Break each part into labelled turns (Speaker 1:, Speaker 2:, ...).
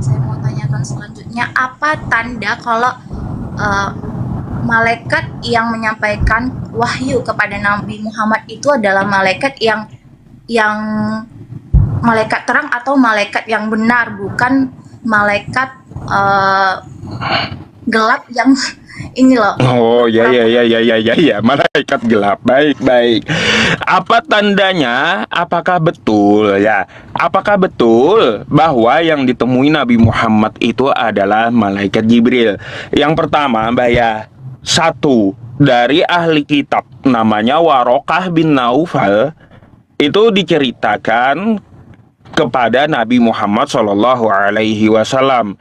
Speaker 1: saya mau tanyakan selanjutnya, apa tanda kalau uh, malaikat yang menyampaikan wahyu kepada Nabi Muhammad itu adalah malaikat yang malaikat terang atau malaikat yang benar, bukan malaikat gelap yang ini loh.
Speaker 2: Oh ya ya ya ya ya ya ya, malaikat gelap. Baik baik. Apa tandanya? Apakah betul ya? Apakah betul bahwa yang ditemui Nabi Muhammad itu adalah malaikat Jibril? Yang pertama, Mbak ya, satu dari ahli kitab namanya Warokah bin Naufal itu diceritakan kepada Nabi Muhammad Shallallahu Alaihi Wasallam.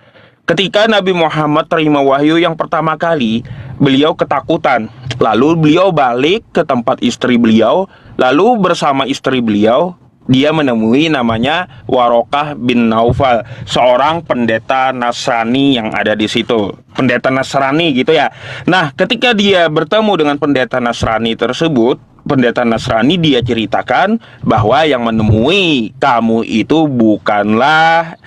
Speaker 2: Ketika Nabi Muhammad terima wahyu yang pertama kali, beliau ketakutan. Lalu beliau balik ke tempat istri beliau. Lalu bersama istri beliau, dia menemui namanya Warokah bin Naufal, seorang pendeta Nasrani yang ada di situ. Pendeta Nasrani gitu ya. Nah, ketika dia bertemu dengan pendeta Nasrani tersebut, pendeta Nasrani dia ceritakan bahwa yang menemui kamu itu bukanlah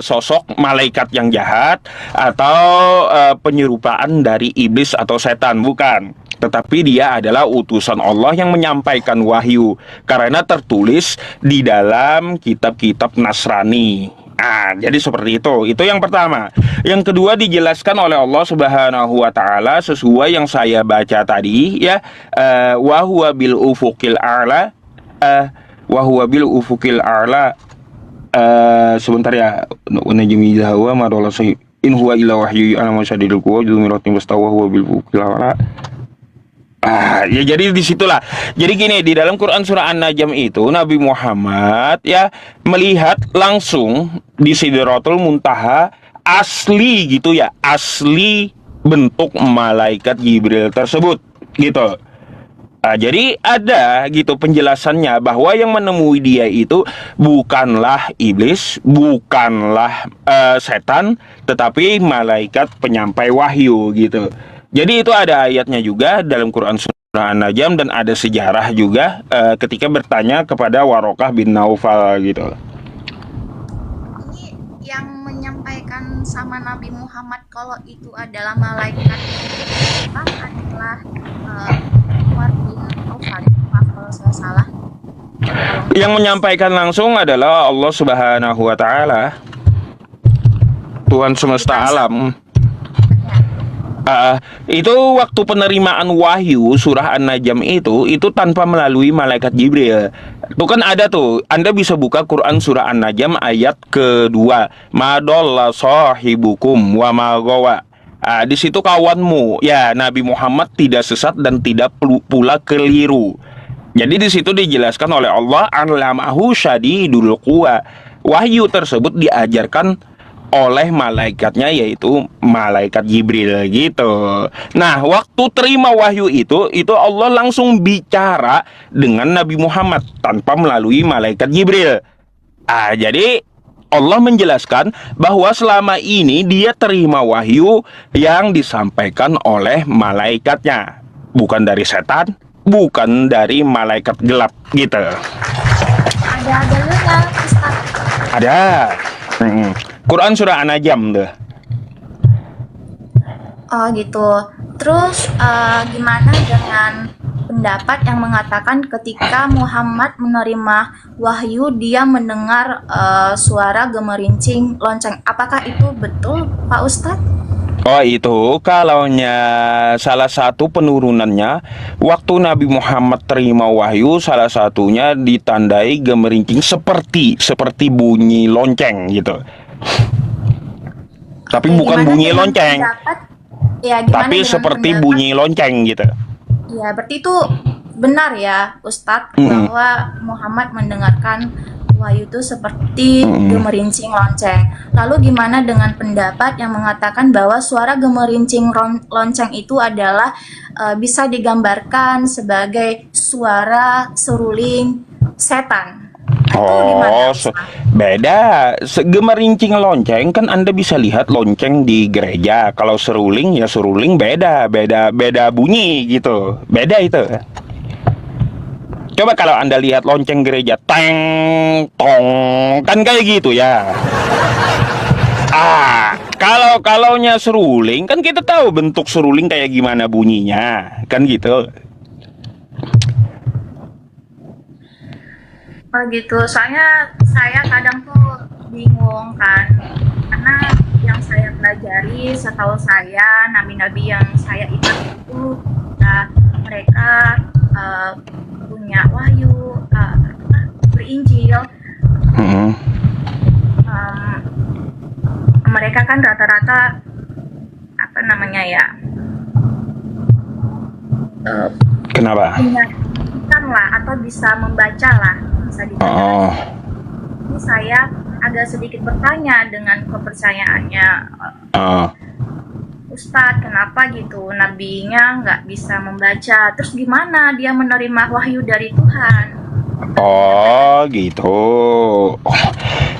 Speaker 2: sosok malaikat yang jahat atau penyerupaan dari iblis atau setan, bukan. Tetapi dia adalah utusan Allah yang menyampaikan wahyu, karena tertulis di dalam kitab-kitab Nasrani. Jadi seperti itu. Itu yang pertama. Yang kedua dijelaskan oleh Allah Subhanahu wa taala sesuai yang saya baca tadi ya, wa huwa bil ufuqil a'la, wa huwa bil ufuqil a'la. Sebentar ya. Najmi zawa madalla in huwa illa wahyu ana masyadidul quwa dzumiratin wastawa huwa bil ufuqil a'la. Ya jadi disitulah. Jadi gini, di dalam Quran surah An-Najm itu Nabi Muhammad ya melihat langsung di Sidratul Muntaha asli gitu ya, asli bentuk malaikat Jibril tersebut gitu. Jadi ada gitu penjelasannya bahwa yang menemui dia itu bukanlah iblis, bukanlah setan, tetapi malaikat penyampai wahyu gitu. Jadi itu ada ayatnya juga dalam Quran surah An-Najm, dan ada sejarah juga ketika bertanya kepada Warokah bin Naufal gitu.
Speaker 1: Ini yang menyampaikan sama Nabi Muhammad kalau itu adalah malaikat adalah Umar bin Aufan. Maaf kalau saya salah.
Speaker 2: Yang menyampaikan langsung adalah Allah Subhanahu wa taala, Tuhan semesta alam. Itu waktu penerimaan wahyu surah An-Najm itu tanpa melalui malaikat Jibril. Itu kan ada tuh, Anda bisa buka Quran surah An-Najm ayat kedua, madalla sahibukum wa magawa. Di situ kawanmu ya Nabi Muhammad tidak sesat dan tidak pula keliru. Jadi di situ dijelaskan oleh Allah, allamahu syadidul quwa. Wahyu tersebut diajarkan oleh malaikatnya, yaitu malaikat Jibril gitu. Nah, waktu terima wahyu itu Allah langsung bicara dengan Nabi Muhammad tanpa melalui malaikat Jibril. Jadi Allah menjelaskan bahwa selama ini dia terima wahyu yang disampaikan oleh malaikatnya, bukan dari setan, bukan dari malaikat gelap gitu.
Speaker 1: Ada dalilnya, Ustaz?
Speaker 2: Ada. Quran surah An-Najm tuh.
Speaker 1: Oh gitu. Terus gimana dengan pendapat yang mengatakan ketika Muhammad menerima wahyu dia mendengar suara gemerincing lonceng? Apakah itu betul, Pak Ustadz?
Speaker 2: Oh itu kalaunya salah satu penurunannya waktu Nabi Muhammad terima wahyu, salah satunya ditandai gemerincing seperti bunyi lonceng gitu. Tapi bukan bunyi lonceng, tapi seperti bunyi lonceng gitu.
Speaker 1: Ya, berarti itu benar ya, Ustadz, bahwa Muhammad mendengarkan wahyu itu seperti gemerincing lonceng. Lalu gimana dengan pendapat yang mengatakan bahwa suara gemerincing lonceng itu adalah bisa digambarkan sebagai suara seruling setan?
Speaker 2: Beda. Gemerincing lonceng kan Anda bisa lihat lonceng di gereja. Kalau seruling ya seruling beda bunyi gitu. Beda itu. Coba kalau Anda lihat lonceng gereja, teng tong, kan kayak gitu ya. Kalaunya seruling kan kita tahu bentuk seruling kayak gimana bunyinya, kan gitu.
Speaker 1: Oh gitu, soalnya saya kadang tuh bingung kan, karena yang saya pelajari setahu saya nabi-nabi yang saya iman itu mereka punya wahyu, berinjil.
Speaker 2: Mm-mm.
Speaker 1: Mereka kan rata-rata apa namanya ya,
Speaker 2: Kenapa?
Speaker 1: punya kan lah atau bisa membaca lah, bisa dikatakan.
Speaker 2: Oh,
Speaker 1: Ini saya agak sedikit bertanya dengan kepercayaannya
Speaker 2: oh.
Speaker 1: Ustadz, kenapa gitu nabinya nggak bisa membaca, terus gimana dia menerima wahyu dari Tuhan?
Speaker 2: Oh gitu.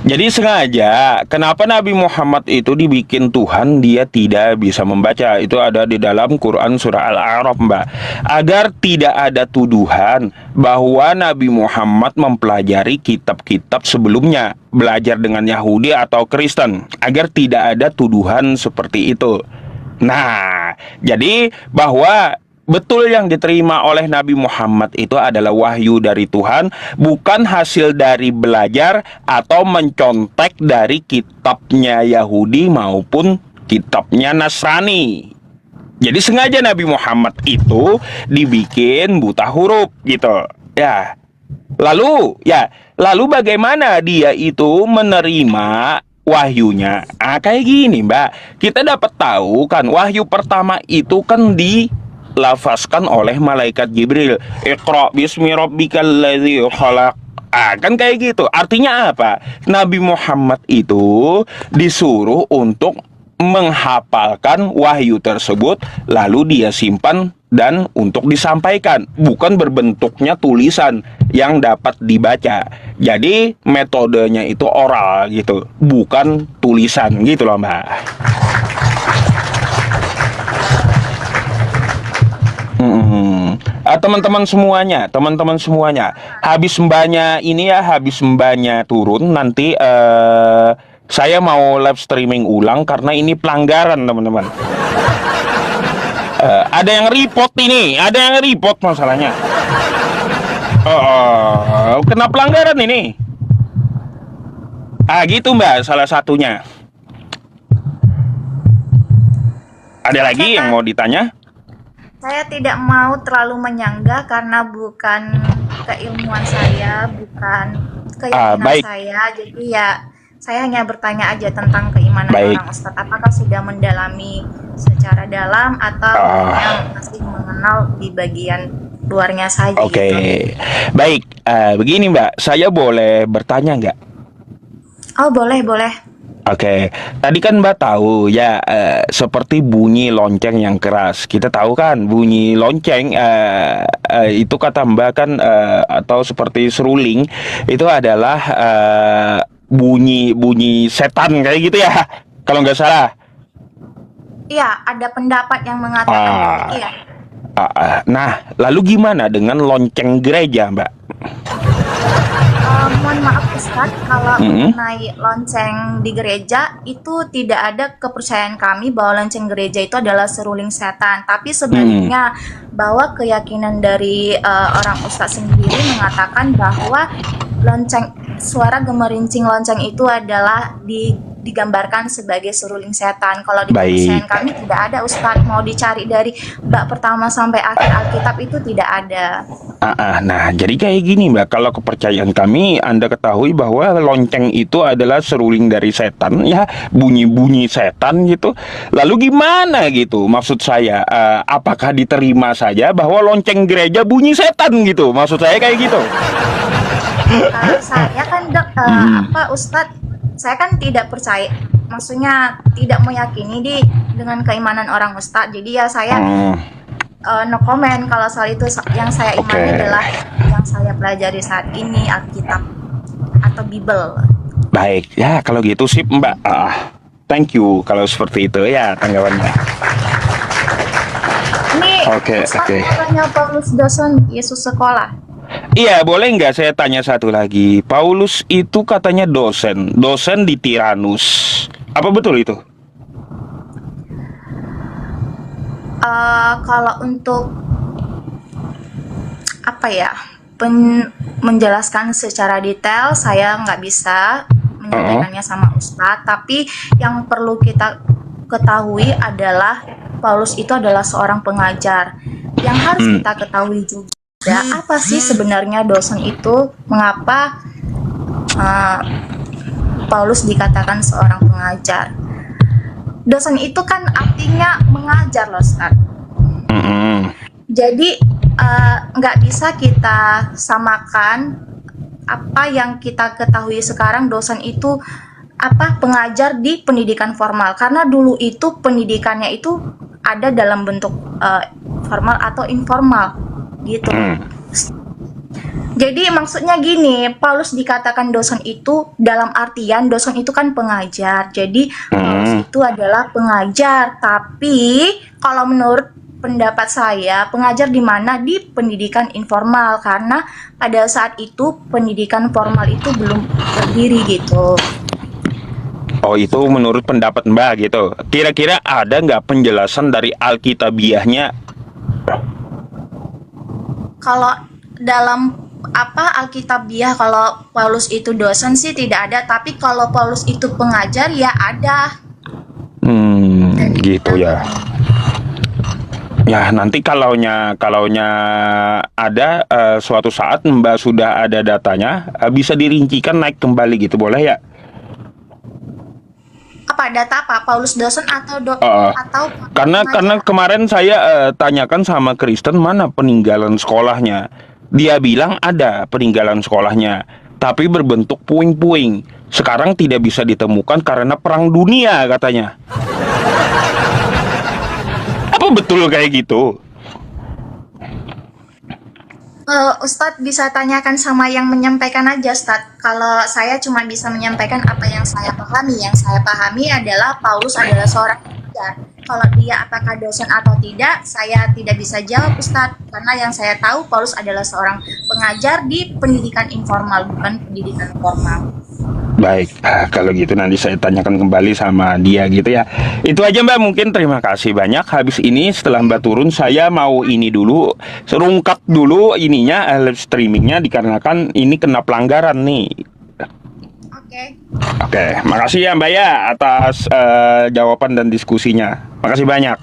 Speaker 2: Jadi sengaja kenapa Nabi Muhammad itu dibikin Tuhan dia tidak bisa membaca. Itu ada di dalam Quran surah Al-A'raf, Mbak. Agar tidak ada tuduhan bahwa Nabi Muhammad mempelajari kitab-kitab sebelumnya, belajar dengan Yahudi atau Kristen, agar tidak ada tuduhan seperti itu. Nah, jadi bahwa betul yang diterima oleh Nabi Muhammad itu adalah wahyu dari Tuhan, bukan hasil dari belajar atau mencontek dari kitabnya Yahudi maupun kitabnya Nasrani. Jadi sengaja Nabi Muhammad itu dibikin buta huruf gitu. Lalu bagaimana dia itu menerima wahyunya? Kayak gini, Mbak. Kita dapat tahu kan wahyu pertama itu kan dilafazkan oleh malaikat Jibril. Iqra bismi rabbikal ladzi khalaq. Kan kayak gitu. Artinya apa? Nabi Muhammad itu disuruh untuk menghafalkan wahyu tersebut, lalu dia simpan dan untuk disampaikan, bukan berbentuknya tulisan yang dapat dibaca. Jadi metodenya itu oral gitu, bukan tulisan gitu loh, Mbak. Teman-teman semuanya, habis mbaknya turun nanti saya mau live streaming ulang karena ini pelanggaran, teman-teman. Ada yang report masalahnya. Kena pelanggaran ini. Gitu, Mbak, salah satunya. Ada lagi yang mau ditanya?
Speaker 1: Saya tidak mau terlalu menyanggah karena bukan keilmuan saya, bukan keyakinan
Speaker 2: Baik.
Speaker 1: saya. Jadi ya saya hanya bertanya aja tentang keimanan
Speaker 2: Baik.
Speaker 1: orang Ustadz. Apakah sudah mendalami secara dalam atau hanya masih mengenal di bagian luarnya saja
Speaker 2: Oke.
Speaker 1: gitu?
Speaker 2: Baik, begini, Mbak, saya boleh bertanya nggak?
Speaker 1: Oh boleh.
Speaker 2: Oke, tadi kan Mbak tahu ya, seperti bunyi lonceng yang keras. Kita tahu kan bunyi lonceng itu kata Mbak kan, atau seperti seruling itu adalah bunyi setan kayak gitu ya, kalau nggak salah.
Speaker 1: Iya, ada pendapat yang mengatakan demikian.
Speaker 2: Nah, lalu gimana dengan lonceng gereja, Mbak?
Speaker 1: Mohon maaf Ustadz, kalau mengenai lonceng di gereja itu tidak ada kepercayaan kami bahwa lonceng gereja itu adalah seruling setan. Tapi sebaliknya bahwa keyakinan dari orang Ustadz sendiri mengatakan bahwa suara gemerincing lonceng itu adalah digambarkan sebagai seruling setan. Kalau di kepercayaan kami tidak ada, Ustadz. Mau dicari dari bab pertama sampai akhir Alkitab itu tidak ada.
Speaker 2: Nah, jadi kayak gini, Mbak. Kalau kepercayaan kami, Anda ketahui bahwa lonceng itu adalah seruling dari setan, ya, bunyi-bunyi setan gitu. Lalu gimana gitu? Maksud saya, apakah diterima saja bahwa lonceng gereja bunyi setan gitu? Maksud saya kayak gitu.
Speaker 1: Saya kan Ustadz, saya kan tidak percaya, maksudnya tidak meyakini dengan keimanan orang Ustadz. Jadi ya saya no comment kalau soal itu. Yang saya imani adalah yang saya pelajari saat ini, Alkitab atau Bible.
Speaker 2: Baik, ya kalau gitu sip, Mbak. Thank you kalau seperti itu ya tanggapannya.
Speaker 1: Ini Ustadz tanya Paulus dosen Yesus sekolah.
Speaker 2: Iya, boleh nggak saya tanya satu lagi? Paulus itu katanya dosen di Tiranus. Apa betul itu?
Speaker 1: Kalau untuk apa ya, menjelaskan secara detail saya nggak bisa menyampaikannya sama Ustadz, tapi yang perlu kita ketahui adalah Paulus itu adalah seorang pengajar. Yang harus kita ketahui juga, apa sih sebenarnya dosen itu, mengapa Paulus dikatakan seorang pengajar. Dosen itu kan artinya mengajar loh, Ustadz. Jadi nggak bisa kita samakan apa yang kita ketahui sekarang dosen itu pengajar di pendidikan formal, karena dulu itu pendidikannya itu ada dalam bentuk formal atau informal gitu. Jadi maksudnya gini, Paulus dikatakan dosen itu dalam artian dosen itu kan pengajar. Jadi Paulus itu adalah pengajar, tapi kalau menurut pendapat saya, pengajar di mana? Di pendidikan informal, karena pada saat itu pendidikan formal itu belum berdiri gitu.
Speaker 2: Oh, itu menurut pendapat Mbak gitu. Kira-kira ada nggak penjelasan dari Alkitabiahnya?
Speaker 1: Kalau dalam Alkitabiah, kalau Paulus itu dosen sih tidak ada, tapi kalau Paulus itu pengajar ya ada.
Speaker 2: Gitu ya. Ya, nanti kalaunya ada suatu saat Mbak sudah ada datanya, bisa dirincikan naik kembali gitu, boleh ya?
Speaker 1: Apa data apa? Paulus dosen atau atau
Speaker 2: karena kemarin saya tanyakan sama Kristen mana peninggalan sekolahnya. Dia bilang ada peninggalan sekolahnya, tapi berbentuk puing-puing. Sekarang tidak bisa ditemukan karena perang dunia katanya. Apa betul kayak gitu?
Speaker 1: Ustadz bisa tanyakan sama yang menyampaikan aja, Ustadz. Kalau saya cuma bisa menyampaikan apa yang saya pahami. Yang saya pahami adalah Paulus adalah seorang pengajar. Kalau dia apakah dosen atau tidak, saya tidak bisa jawab, Ustadz. Karena yang saya tahu Paulus adalah seorang pengajar di pendidikan informal, bukan pendidikan formal.
Speaker 2: Baik, kalau gitu nanti saya tanyakan kembali sama dia gitu ya. Itu aja Mbak, mungkin terima kasih banyak. Habis ini setelah Mbak turun, saya mau ini dulu, serungkap dulu ininya, live streamingnya, dikarenakan ini kena pelanggaran nih. Oke, makasih ya Mbak ya atas jawaban dan diskusinya. Makasih banyak.